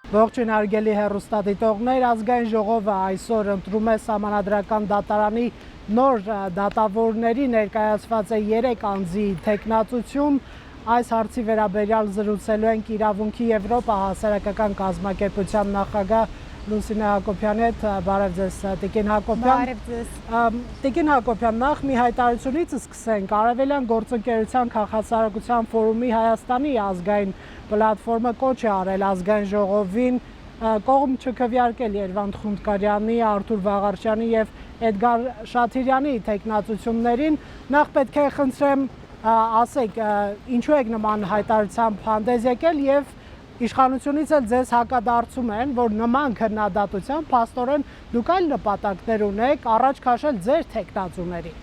Ողջույն արգելի հեռուստադիտողներ, ազգային ժողովը այսօր ընտրում է Սահմանադրական դատարանի նոր դատավորների, ներկայացված է 3 անձի թեկնածություն։ Այս հարցի վերաբերյալ զրուցելու ենք Իրավունքի Եվրոպա հասարակական կազմակերպության նախագահ Լուսինե Հակոբյանի հետ։ Բարև ձեզ, Տիկին Հակոբյան։ Բարև ձեզ։ Տիկին Հակոբյան, նախ մի հայտարարությունից սկսենք։ Արևելյան գործընկերության քաղաքացիական ֆորումի Հայաստանի ազգային պլատֆորմը կոչ է արել ազգային ժողովին կողմ չքվեարկել Երվանդ Խունդկարյանի, Արթուր Վաղարշյանի եւ Էդգար Շաթիրյանի թեկնածություններին։ Նախ պետք է խնդրեմ ասեք, ինչու եք նման հայտարարությամբ հանդես եկել եւ իշխանությունից էլ ձեզ հակադարձում են, որ նման քննադատությամբ փաստորեն դուք այլ նպատակներ ունեք առաջ քաշել ձեր թեկնածուների։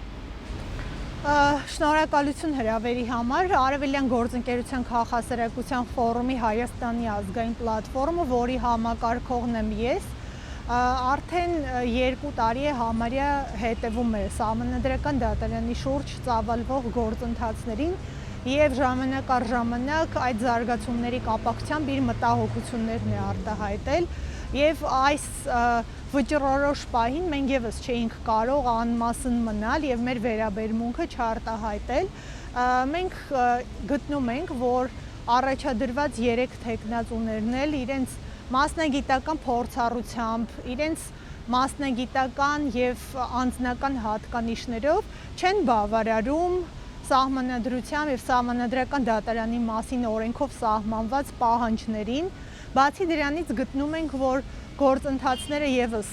Շնորհակալություն հրավերի համար։ Արևելյան գործընկերության քաղաքասարակության ֆորումի Հայաստանի ազգային պլատֆորմը, որի համակարգողն եմ ես, արդեն 2 տարի է համարյա հետևում է Սահմանադրական դատարանի շուրջ ծավալվող գործընթացներին եւ ժամանակ առ ժամանակ այդ զարգացումների կապակցությամբ իր մտահոգություններն է արտահայտել եւ այս վճռորոշ պահին մենք եւս չէինք կարող անմասն մնալ եւ մեր վերաբերմունքը չարտահայտել։ Մենք գտնում ենք, որ առաջադրված 3 թեկնածուներն էլ իրենց մասնագիտական փորձառությամբ, իրենց մասնագիտական եւ անձնական հատկանիշներով չեն բավարարում Սահմանադրությամբ եւ Սահմանադրական դատարանի մասին օրենքով սահմանված պահանջներին։ Բացի դրանից գտնում ենք, որ գործընթացները եւս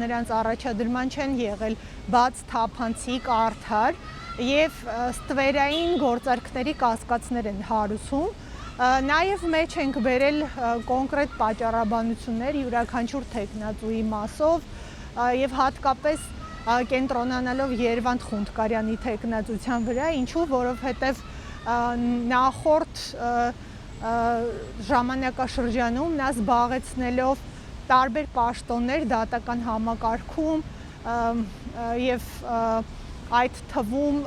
նրանց առաջադրման չեն եղել բաց, թափանցիկ, արդար եւ ստվերային գործարքների կասկածներ են հարուցում։ Նաեւ մեջ ենք բերել կոնկրետ պատճառաբանություններ յուրաքանչյուր թեկնածուի մասով եւ հատկապես կենտրոնանալով Երվանդ Խունդկարյանի թեկնածության վրա, ինչու, որովհետև նախորդ ժամանակաշրջանում նա զբաղեցնելով տարբեր պաշտոններ դատական համակարգում եւ այդ թվում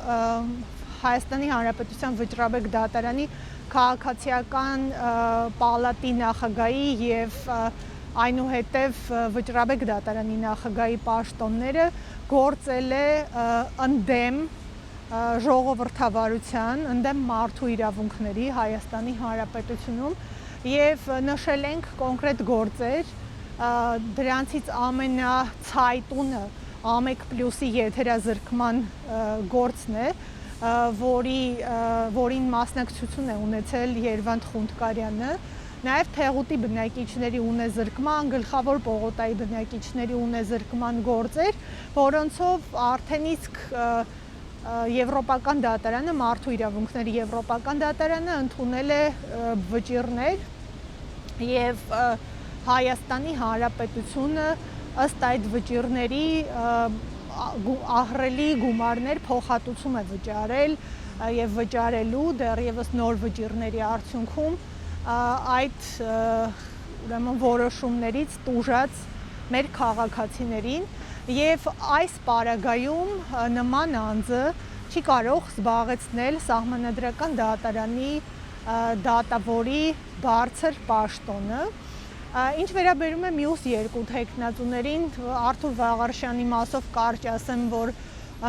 Հայաստանի Հանրապետության Վճռաբեկ դատարանի քաղաքացիական պալատի նախագահի եւ այնուհետև Վճռաբեկ դատարանի նախագահի պաշտոնները գործել է ընդդեմ ժողովրդավարության, ընդդեմ մարդու իրավունքների Հայաստանի Հանրապետությունում եւ նշել ենք կոնկրետ գործեր, դրանցից ամենացայտունը Ամեկ+-ի եթերազրկման գործն է, որին մասնակցություն է ունեցել Երվանդ Խունդկարյանը, նաև թեղուտի բնակիչների ունեզրկման, գլխավոր պողոտայի բնակիչների ունեզրկման գործեր, որոնցով արդեն իսկ Եվրոպական դատարանը, մարդու իրավունքների Եվրոպական դատարանը ընդունել է վճիռներ եւ Հայաստանի Հանրապետությունը ըստ այդ վճիռների ահռելի գումարներ փոխհատուցում է վճարել եւ վճարելու դեռևս նոր վճիռների արդյունքում այդ ուրեմն որոշումներից տուժած մեր քաղաքացիներին եւ այս պարագայում նման անձը չի կարող զբաղեցնել Սահմանադրական դատարանի դատավորի բարձր պաշտոնը։ Ինչ վերաբերում է մյուս 2 թեկնածուներին, Արթուր Վաղարշյանի մասով կարճ ասեմ, որ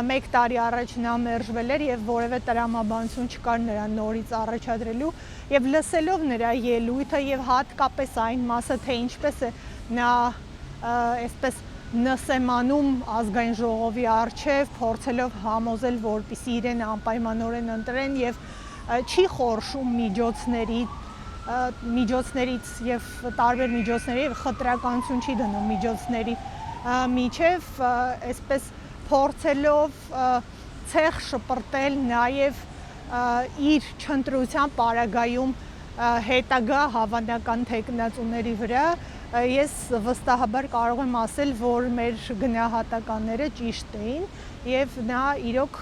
1 տարի առաջ նա մերժվել էր եւ որևէ տրամաբանություն չկար նրան նորից առաջադրելու եւ լսելով նրա ելույթը եւ հատկապես այն մասը, թե ինչպես է նա այսպես նսեմանում ազգային ժողովի առջև փորձելով համոզել, որպեսզի իրեն անպայմանորեն ընտրեն եւ չի խորշում միջոցներից եւ տարբեր միջոցների եւ խտրականություն չի դնում միջոցների միջև այսպես փորձելով ցեղ շպրտել նաեւ իր չընտրության պարագայում հետագա հավանական թեկնածուների վրա ես վստահաբար կարող եմ ասել, որ մեր գնահատականները ճիշտ էին եւ նա իրոք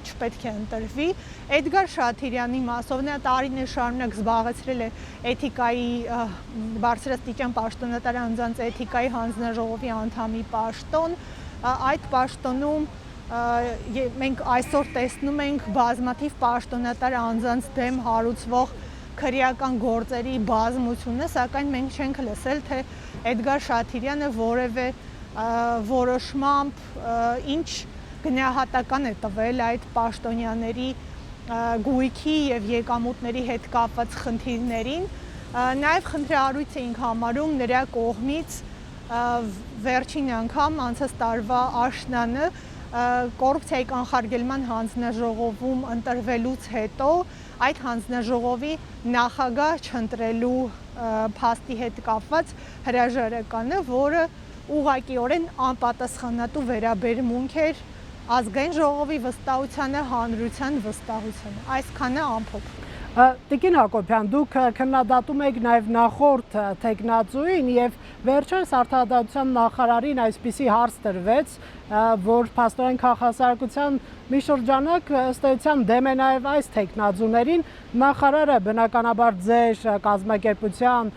չպետք է ընտրվի։ Էդգար Շաթիրյանի մասով նա տարիներ շարունակ զբաղեցրել է էթիկայի բարձրաստիճան պաշտոնատար անձանց էթիկայի հանձնաժողովի անդամի պաշտոն, այդ պաշտոնում մենք այսօր տեսնում ենք բազմաթիվ պաշտոնատար անձանց դեմ հարուցվող քրեական գործերի բազմությունը, սակայն մենք չենք լսել, թե Էդգար Շաթիրյանը որևէ որոշմամբ ինչ գնահատական է տվել այդ պաշտոնյաների գույքի եւ եկամուտների հետ կապված խնդիրներին, նաեւ խնդրահարույց էինք համարում նրա կողմից վերջին անգամ անցած տարվա աշնանը կոռուպցիայի կանխարգելման հանձնաժողովում ընտրվելուց հետո այդ հանձնաժողովի նախագահ չընտրելու փաստի հետ կապված հրաժարականը, որը ուղղակիորեն անպատասխանատու վերաբերմունք էր ազգային ժողովի վստահությանը, հանրության վստահությանը, այսքանը ամփոփ։ Տիկին Հակոբյան, դուք քննադատում եք նաև նախորդ տեխնացուին եւ վերջերս Արդարադատության նախարարին այսպիսի հարց տրվեց, որ փաստորեն քաղաքասարակության մի շրջանակ ըստ էության դեմ է նաև այս տեխնացուներին, նախարարը բնականաբար ձեր կազմակերպության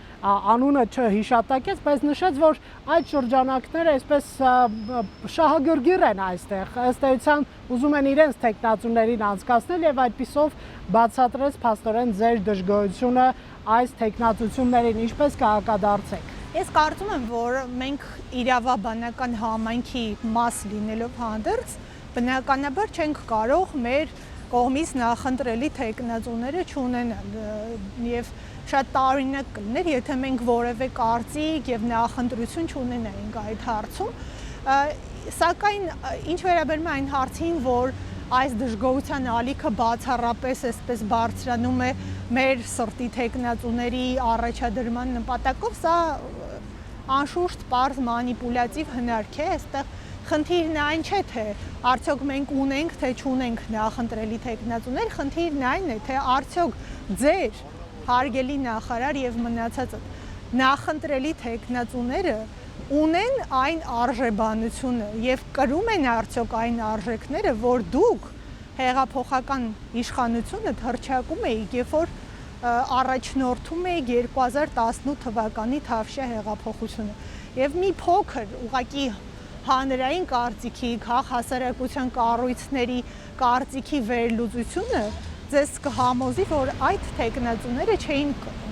անունը չհիշատակեց, բայց նշեց, որ այդ շրջանակները այսպես շահագրգիռ են այստեղ, ըստ էության ուզում են իրենց տեխնացուներին անցկացնել եւ այդպիսով բացատրեց փաստորեն ձեր դժգոհությունը այս տեխնացություններին, ինչպես կհակադարձեք։ Ես կարծում եմ, որ մենք իրավաբանական համայնքի մաս լինելով հանդերձ, բնականաբար չենք կարող մեր կողմից նախընտրելի տեխնացուները չունենալ եւ շատ տարօրինակ կլիներ, եթե մենք որևէ կարծիք եւ նախընտրություն չունենայինք այդ հարցում, սակայն ինչ վերաբերում է այն հարցին, որ այս դժգոհության ալիքը բացառապես այսպես բարձրանում է մեր սրտի տեխնացուների առաջադրման նպատակով, սա անշուշտ պարզ մանիպուլյատիվ հնարք է, այստեղ խնդիրն այն չէ, թե արդյոք մենք ունենք, թե չունենք նախընտրելի տեխնացուներ, խնդիրն այն է, թե արդյոք ձեր հարգելի նախարար եւ մնացածը նախընտրելի տեխնացուները ունեն այն արժեբանությունը եւ կրում են արդյոք այն արժեքները, որ դուք հեղափոխական իշխանությունը թռչակում եք, երբ որ առաջնորդում եք 2018 թվականի Թավշյա հեղափոխությունը։ Եվ մի փոքր ուղղակի հանրային կարծիքի, քաղաքասարակության կառույցների կարծիքի վերլուծությունը ձեզ կհամոզի, որ այդ տեխնացուները չէին կրում։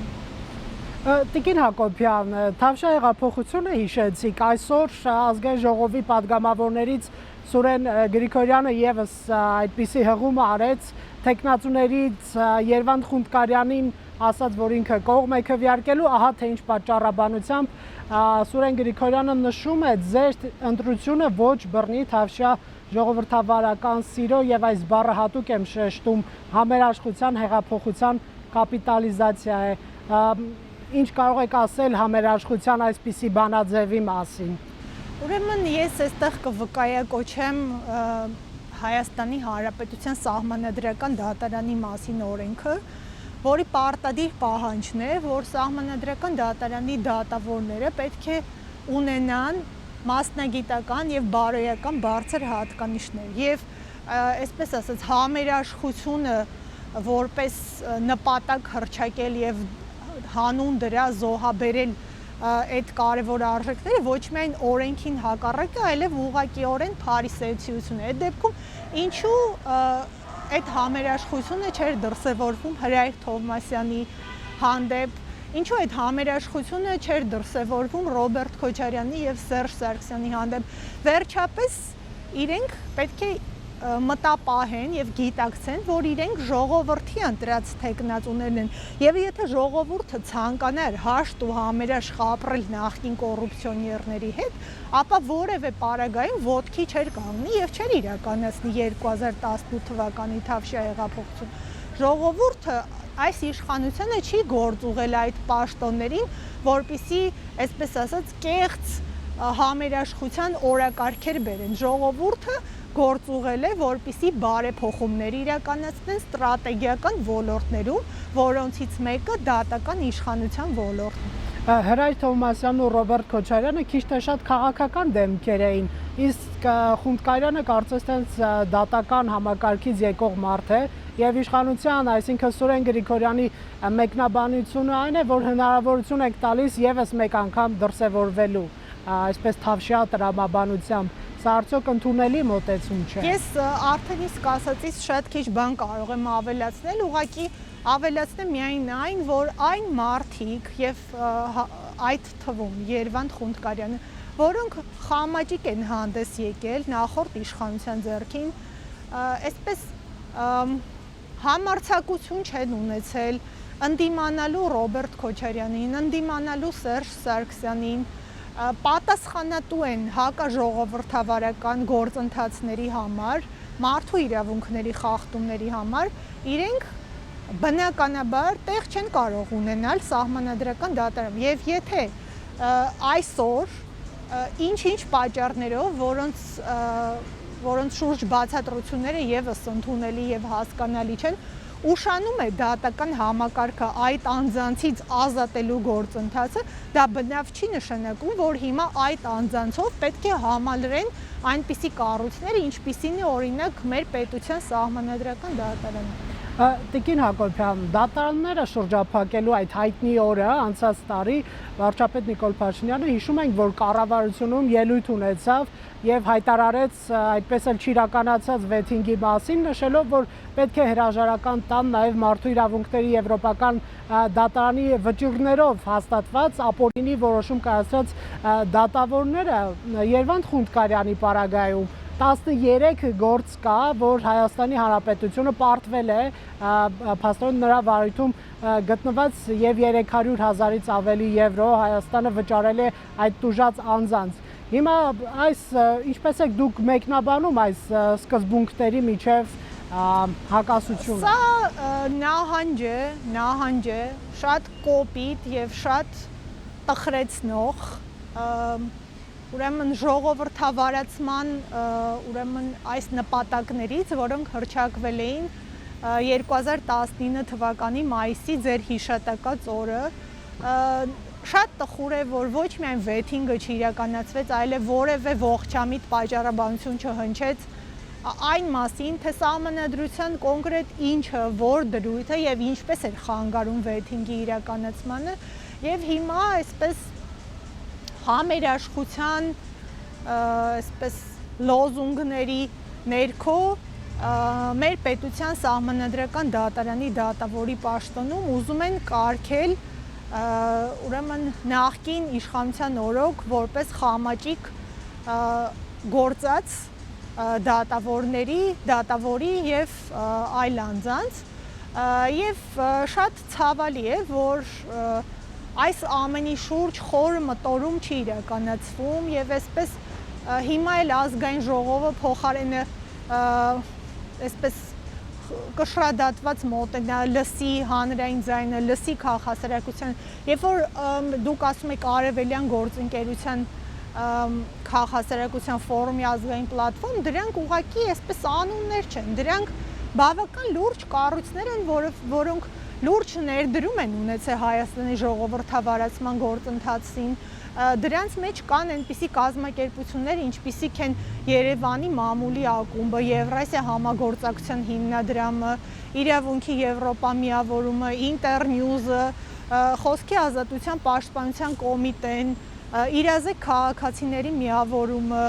Տիկին Հակոբյան, Թավշյա հեղափոխությունը հիշեցիք, այսօր ազգային ժողովի падգամավորներից Սուրեն Գրիգորյանը եւս այդպիսի հղում արեց տեխնացուներից Երվանդ Խունդկարյանին ասաց, որ ինքը կողմ է քվեարկելու, ահա թե ինչ պատճառաբանությամբ Սուրեն Գրիգորյանը նշում է ձեր ընտրությունը ոչ բռնի Թավշյա ժողովրդավարական սիրո եւ այս բառը հատուկ եմ շեշտում համերաշխության հեղափոխության կապիտալիզացիա է։ Ինչ կարող եք ասել համերաշխության այսպիսի բանաձևի մասին։ Ուրեմն ես այստեղ կվկայակոչեմ Հայաստանի Հանրապետության Սահմանադրական դատարանի մասին օրենքը, որի պարտադիր պահանջն է, որ Սահմանադրական դատարանի դատավորները պետք է ունենան մասնագիտական եւ բարոյական բարձր հատկանիշներ եւ այսպես ասած համերաշխությունը որպես նպատակ հռչակել եւ հանուն դրա զոհաբերել այդ կարևոր արժեքները ոչ միայն օրենքին հակառակ է, այլև ուղղակիորեն փարիսեցիություն է։ Այդ դեպքում ինչու այդ համերաշխությունը չէր դրսևորվում Հրայր Թովմասյանի հանդեպ, ինչու այդ համերաշխությունը չէր դրսևորվում Ռոբերտ Քոչարյանի եւ Սերժ Սարգսյանի հանդեպ։ Վերջապես իրենք պետք է մտապահեն եւ գիտակցեն, որ իրենք ժողովրդի ընտրած տեխնացուներն են եւ եթե ժողովուրդը ցանկանար հաշտ ու համերաշխ ապրել նախկին կոռուպցիոներների հետ, ապա որևէ պարագայում ոտքի չէր կանգնի եւ չէր իրականացնի 2018 թվականի Թավշյա հեղափոխություն։ Ժողովուրդը այս իշխանությունը չի գործուղել այդ պաշտոններին, որպիսի, այսպես ասած, կեղծ համերաշխության օրակարգեր բերեն։ Ժողովուրդը գործուղել է, որպիսի բարեփոխումներ իրականացնեն ստրատեգիական ոլորտներում, որոնցից մեկը դատական իշխանության ոլորտն է։ Հրայր Թովմասյանն ու Ռոբերտ Քոչարյանը քիչ թե շատ քաղաքական դեմքեր էին, իսկ Խունդկարյանը կարծես թե դատական համակարգից եկող մարդ է եւ իշխանության, այսինքն Սուրեն Գրիգորյանի մեկնաբանությունը այն է, որ հնարավորություն եք տալիս եւս մեկ անգամ դրսևորվելու, այսպես Թավշյա տրամաբանությամբ։ Սա արդյոք ընդունելի մոտեցում չէ։ Ես արդեն իսկ ասացից շատ քիչ բան կարող եմ ավելացնել, ուղղակի ավելացնեմ միայն այն, որ այն մարդիկ եւ այդ թվում Երվանդ Խունդկարյանը, որոնք խամաճիկ են հանդես եկել նախորդ իշխանության ձեռքին, այսպես համարձակություն չեն ունեցել ընդդիմանալու Ռոբերտ Քոչարյանին, ընդդիմանալու Սերժ Սարգսյանին, պատասխանատու են հակաժողովրդավարական գործընթացների համար, մարդու իրավունքների խախտումների համար, իրենք բնականաբար տեղ չեն կարող ունենալ սահմանադրական դատարանում եւ եթե այսօր ինչ-ինչ պատճառներով, որոնց շուրջ բացատրությունները եւս ընդունելի եւ հասկանալի չեն, ուշանում է դատական համակարգը այդ անձանցից ազատելու գործընթացը, դա բնավ չի նշանակում, որ հիմա այդ անձանցով պետք է համալրեն այնպիսի կառույցներ, ինչպիսին է օրինակ մեր պետության սահմանադրական դատարանը։ Տիկին Հակոբյան, դատարանները շրջափակելու այդ հայտնի օրը անցած տարի վարչապետ Նիկոլ Փաշինյանը հիշում ենք, որ կառավարությունում ելույթ ունեցավ եւ հայտարարեց այդպես էլ չիրականացած վեթինգի մասին, նշելով, որ պետք է հրաժարական տան նաեւ մարդու իրավունքների եվրոպական դատարանի վճիռներով հաստատված ապօրինի որոշում կայացրած դատավորները Երվանդ Խունդկարյանի պարագայում 13 գործ կա, որ Հայաստանի Հանրապետությունը պարտվել է փաստորեն նրա վարույթում գտնված եւ 300,000-ից ավելի եվրո Հայաստանը վճարել է այդ տուժած անձանց։ Հիմա այս ինչպես եք դուք մեկնաբանում այս սկզբունքների միջև հակասությունը։ Սա նահանջ է, շատ կոպիտ եւ շատ տխրեցնող ուրեմն ժողովրդավարացման ուրեմն այս նպատակներից, որոնք հռչակվել էին 2019 թվականի մայիսի ձեր հիշատակած օրը, շատ տխուր է, որ ոչ միայն վեթինգը չիրականացվեց, այլև որևէ ողջամիտ պատճառաբանություն չհնչեց այն մասին, թե սահմանադրության կոնկրետ ինչը, որ դրույթը եւ ինչպես էր խանգարում վեթինգի իրականացմանը եւ հիմա այսպես համերաշխության այսպես լոզունգների ներքո մեր պետության սահմանադրական դատարանի դատավորի պաշտոնում ուզում են կարգել ուրեմն նախկին իշխանության օրոք որպես խամաճիկ գործած դատավորի եւ այլ անձանց եւ շատ ցավալի է, որ այս ամենի շուրջ խոր մտորում չի իրականացվում եւ այսպես հիմա էլ ազգային ժողովը փոխարենը այսպես կշռադատված մոտենա լսի հանրային ձայնը, լսի քաղաքասարակության, երբ որ դուք ասում եք արևելյան գործընկերության քաղաքասարակության ֆորումի ազգային պլատֆորմ, դրանք ուղղակի այսպես անուններ չեն, դրանք բավական լուրջ կառույցներ են, որոնք լուրջ ներդրում են ունեցել Հայաստանի ժողովրդավարացման գործընթացին, դրանց մեջ կան այնպիսի կազմակերպություններ, ինչպիսիք են Երևանի մամուլի ակումբը, Եվրասիա համագործակցության հիմնադրամը, Իրավունքի Եվրոպա միավորումը, Ինտերնյուզը, Խոսքի ազատության պաշտպանության կոմիտեն, Իրազեկ քաղաքացիների միավորումը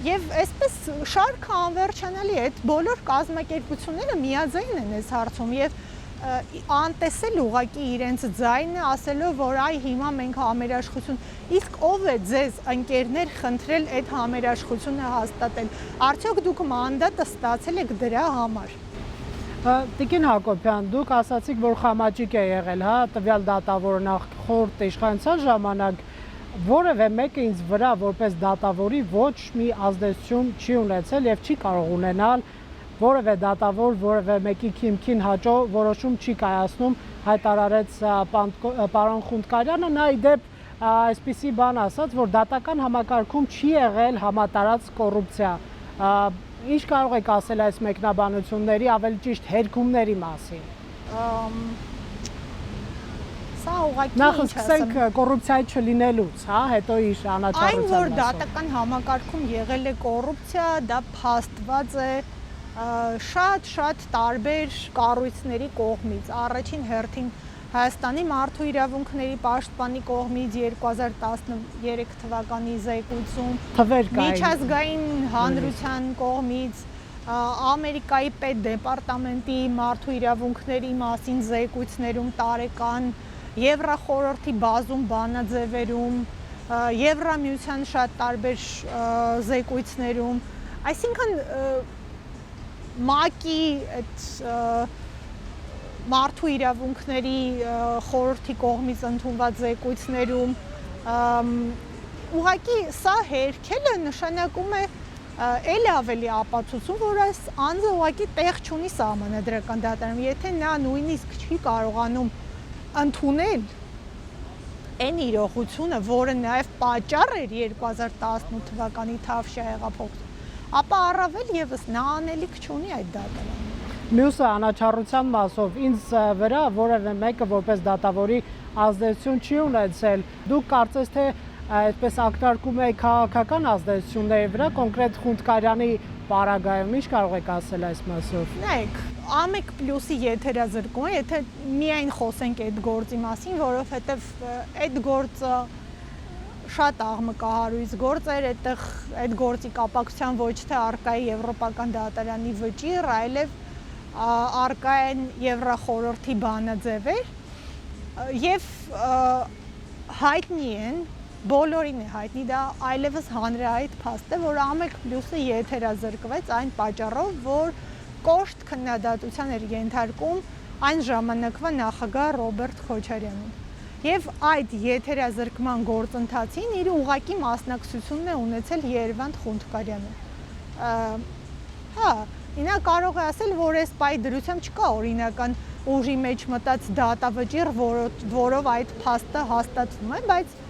եւ այսպես շարքը անվերջանալի է, այդ բոլոր կազմակերպությունները միաձայն են այս հարցում եւ անտեսել ուղղակի իրենց ձայնը, ասելով, որ այ հիմա մենք համերաշխություն, իսկ ով է ձեզ ընկերներ խնդրել այդ համերաշխությունը հաստատել, արդյոք դուք մանդատը ստացել եք դրա համար։ Տիկին Հակոբյան, դուք ասացիք, որ խամաճիկ է եղել, հա, տվյալ դատավորը նախորդ իշխանության ժամանակ, որևէ մեկը ինձ վրա որպես դատավորի ոչ մի ազդեցություն չի ունեցել եւ չի կարող ունենալ որևէ դատավոր, որևէ մեկի քիմքին հաճո որոշում չի կայացնում, հայտարարեց պարոն Խունդկարյանը, նա ի դեպ այսպիսի բան ասաց, որ դատական համակարգում չի եղել համատարած կոռուպցիա։ Ինչ կարող եք ասել այս մեկնաբանությունների, ավելի ճիշտ հերքումների մասին։ Սա ուղղակի նախ սկսենք կոռուպցիայի չլինելուց, հա, հետո իր անաչառության այն, որ դատական համակարգում եղել է կոռուպցիա, դա փաստված է շատ տարբեր կառույցների կողմից, առաջին հերթին Հայաստանի մարդու իրավունքների պաշտպանի կողմից 2013 թվականի զեկույցում, միջազգային հանրության կողմից, Ամերիկայի պետդեպարտամենտի մարդու իրավունքների մասին զեկույցներում տարեկան, Եվրախորհրդի բազում բանաձևերում, Եվրամիության շատ տարբեր զեկույցներում, այսինքն ՄԱԿ-ի այդ մարդու իրավունքների խորհրդի կողմից ընդունված զեկույցներում ուղղակի սա հերքելը նշանակում է էլ ավելի ապացուցում, որ այս անձը ուղղակի տեղ չունի սահմանադրական դատարանում, եթե նա նույնիսկ չի կարողանում ընդունել այն իրողությունը, որը նաև պատճառ էր 2018 թվականի Թավշյա հեղափոխության, ապա առավել եւս նա անելիք չունի այդ դատարանում։ Մյուսը անաչառության մասով ինձ վրա որևէ մեկը որպես դատավորի ազդեցություն չի ունեցել։ Դուք կարծես թե այդպես ակնարկում եք քաղաքական ազդեցությունների վրա, կոնկրետ Խունդկարյանի պարագայում ինչ կարող եք ասել այս մասով։ Նայեք, ԱՄԵԿ+-ի եթերազրկումը, եթե միայն խոսենք այդ գործի մասին, որովհետև այդ գործը շատ աղմկահարույց գործ էր, այդ գործի կապակցության ոչ թե արկայի Եվրոպական դատարանի վճիռ, այլև արկա են Եվրախորհրդի բանաձևեր եւ հայտնի են, բոլորին է հայտնի, դա այլևս հանրահայտ փաստ է, որ ԱՄԵԿ+-ը եթերազրկվեց այն պատճառով, որ կոշտ քննադատության էր ենթարկում այն ժամանակվա նախագահ Ռոբերտ Քոչարյանին։ Եվ այդ եթերազրկման գործընթացին իր ուղղակի մասնակցությունն է ունեցել Երևանդ Խունդկարյանը։ Հա, ինա կարող է ասել, որ այս պայի դրությամբ չկա օրինական ուժի մեջ մտած դատավճիռ, որով այդ փաստը հաստատվում է, բայց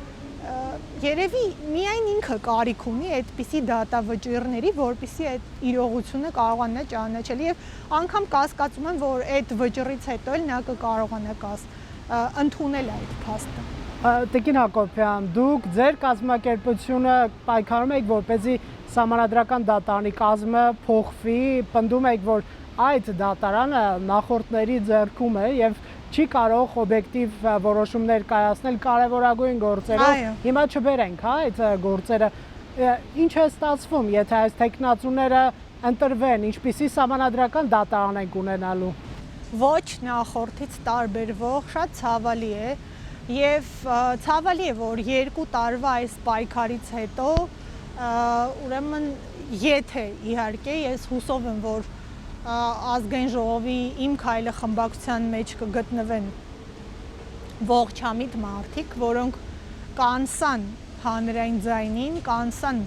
երևի միայն ինքը կարիք ունի այդպիսի դատավճիռների, որպեսզի այդ իրողությունը կարողանա ճանաչել եւ անգամ կասկածում եմ, որ այդ վճռից հետո էլ նա կկարողանա ընդունել այդ փաստը։ Տիկին Հակոբյան, դուք ձեր կազմակերպությունը պայքարում եք, որպեսզի Սահմանադրական դատարանի կազմը փոխվի, պնդում եք, որ այդ դատարանը նախորդների ձեռքում է եւ չի կարող օբյեկտիվ որոշումներ կայացնել կարևորագույն գործերով։ Հիմա չբերենք, հա, այդ գործերը։ Ինչ է ստացվում, եթե այս տեխնացուները ընտրվեն, ինչպիսի Սահմանադրական դատարան ենք ունենալու։ Ոչ նախորդից տարբերվող, շատ ցավալի է եւ ցավալի է, որ 2 տարվա այս պայքարից հետո ուրեմն եթե իհարկե ես հուսով եմ, որ ազգային ժողովի իմ քայլը խմբակցության մեջ կգտնվեն ողջամիտ մարդիկ, որոնք կանսան հանրային ձայնին, կանսան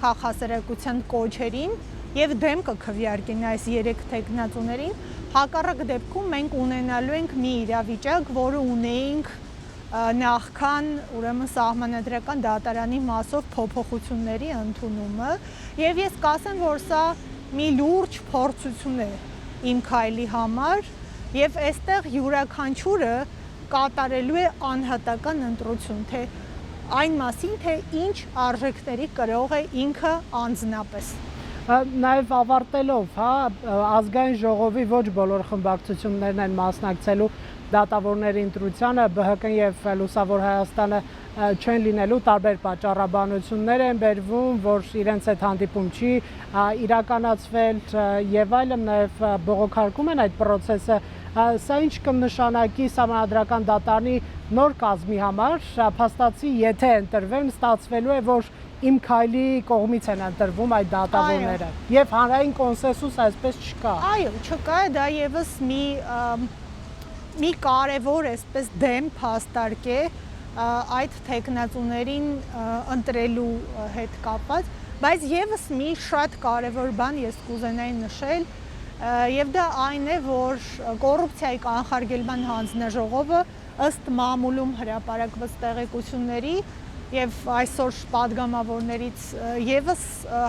քաղաքասերակցության կոչերին եւ դեմ կքվեարկեն այս 3 տեխնացուներին, հակառակ դեպքում մենք ունենալու ենք մի իրավիճակ, որը ունեինք նախքան ուրեմն Սահմանադրական դատարանի մասով փոփոխությունների ընդունումը եւ ես կասեմ, որ սա մի լուրջ փորձություն է իմ քայլի համար եւ այստեղ յուրաքանչյուրը կատարելու է անհատական ընտրություն, թե այն մասին, թե ինչ արժեքների կրող է ինքը անձնապես։ Նաև ավարտելով, հա, ազգային ժողովի ոչ բոլոր խմբակցություններն են մասնակցելու դատավորների ընտրությանը, ԲՀԿ-ն եւ Լուսավոր Հայաստանը չեն լինելու, տարբեր պատճառաբանություններ են բերվում, որ իրենց այդ հանդիպում չի իրականացվել եւ այլն, նաև բողոքարկում են այդ process-ը։ Սա ինչ կնշանակի Սահմանադրական դատարանի նոր կազմի համար, փաստացի եթե ընտրվեն, ստացվելու է, որ իմ քայլի կողմից են ընտրվում այդ դատավորները եւ հանրային կոնսենսուս այսպես չկա։ Այո, չկա, դա եւս մի կարևոր այսպես դեմ փաստարկ է այդ տեխնացուներին ընտրելու հետ կապված, բայց եւս մի շատ կարևոր բան ես կուզենայի նշել եւ դա այն է, որ կոռուպցիայի կանխարգելման հանձնաժողովը ըստ մամուլում հրապարակված տեղեկությունների եւ այսօր պատգամավորներից եւս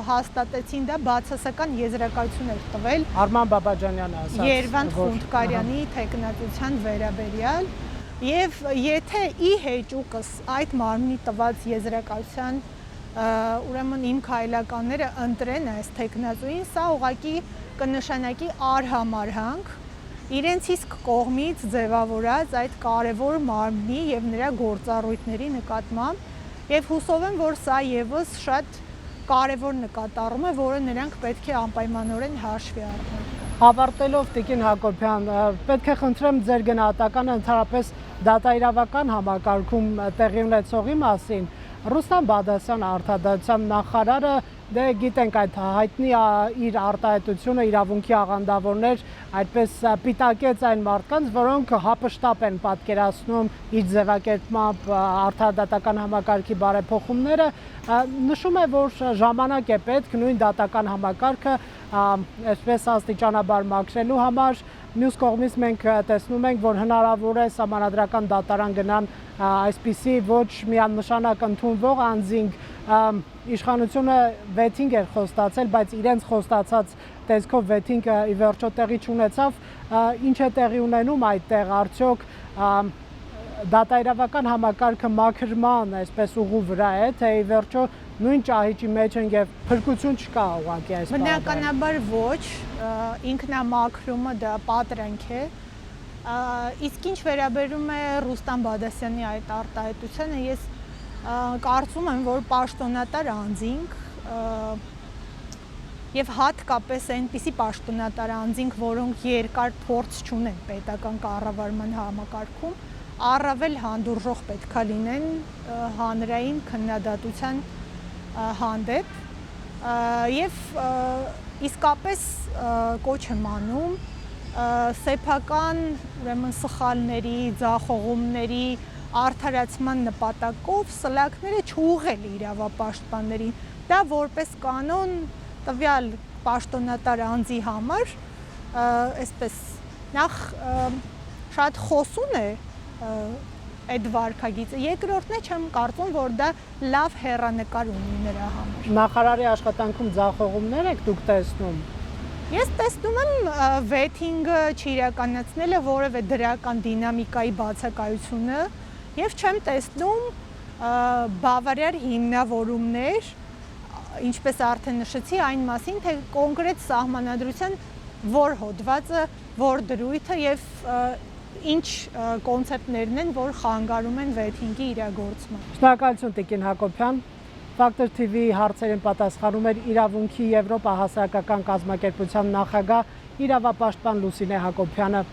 հաստատեցին, դա բացասական եզրակացություն էր տվել Արման Բաբաջանյանը ասաց Երևանդ Խունդկարյանի տեխնատության վերաբերյալ եւ եթե ի հեճուկս այդ մարմնի տված եզրակացության ուրեմն իմ քայլականները ընտրեն այս տեխնատուին, սա ուղղակի կնշանակի արհամարհանք իրենց իսկ կողմից ձևավորած այդ կարևոր մարմնի եւ նրա գործառույթների նկատմամբ եւ հուսով եմ, որ սա եւս շատ կարևոր նկատառում է, որը նրանք պետք է անպայմանորեն հաշվի առնեն։ Ավարտելով Տիկին Հակոբյան, պետք է խնդրեմ ձեր գնահատականը ընդհանրապես դատաիրավական համակարգում տեղի ունեցողի մասին։ Ռուստամ Բադասյան արտադրության նախարարը դե գիտենք այդ հայտնի իր արտահայտությունը իրավունքի աղանդավորներ այդպես պիտակեց այն մարդկանց, որոնք հապշտապ են պատկերացնում իր ձևակերպմամբ արտադատական համակարգի բարեփոխումները, նշում է, որ ժամանակ է պետք նույն դատական համակարգը այսպես աստիճանաբար մաքրելու համար։ Մյուս կողմից մենք տեսնում ենք, որ հնարավոր է սահմանադրական դատարան գնան այսպիսի ոչ միանշանակ ընդունվող անձինք, իշխանությունը վեթինգ էր խոստացել, բայց իրենց խոստացած տեսքով վեթինգը ի վերջո տեղի չունեցավ, ինչ է տեղի ունենում այդտեղ, արդյոք դատաիրավական համակարգը մաքրման այսպես ուղու վրա է, թե ի վերջո նույն ճահիճի մեջ են եւ փրկություն չկա ուղղակի այս բանը։ Բնականաբար ոչ, ինքնամաքրումը դա պատրանք է։ Իսկ ինչ վերաբերում է Ռուստամ Բադասյանի այդ արտահայտությանը, ես կարծում եմ, որ պաշտոնատար անձինք եւ հատկապես այնպիսի պաշտոնատար անձինք, որոնք երկար փորձ չունեն պետական կառավարման համակարգում, առավել հանդուրժող պետքա լինեն հանրային քննադատության հանդեպ եւ իսկապես կոչ եմ անում սեփական ուրեմն սխալների, ձախողումների արդարացման նպատակով սլաքները չուղղել իրավապաշտպաններին, դա որպես կանոն տվյալ պաշտոնատար անձի համար այսպես նախ շատ խոսուն է այդ վարքագիծը, երկրորդն է չեմ կարծում, որ դա լավ հեռանկար ունի նրա համար։ Նախարարի աշխատանքում ձախողումներ եք դուք տեսնում։ Ես տեսնում եմ վեթինգը չիրականացնելը որևէ դրական դինամիկայի բացակայությունը եւ չեմ տեսնում բավարար հիմնավորումներ, ինչպես արդեն նշեցի, այն մասին, թե կոնկրետ սահմանադրության որ հոդվածը, որ դրույթը եւ ինչ կոնցեպտներն են, որ խանգարում են վեթինգի իրագործման։ Շնորհակալություն Տիկին Հակոբյան։ Factor TV հարցերին պատասխանում էր Իրավունքի Եվրոպա հասարակական կազմակերպության նախագահ իրավապաշտպան Լուսինե Հակոբյանը։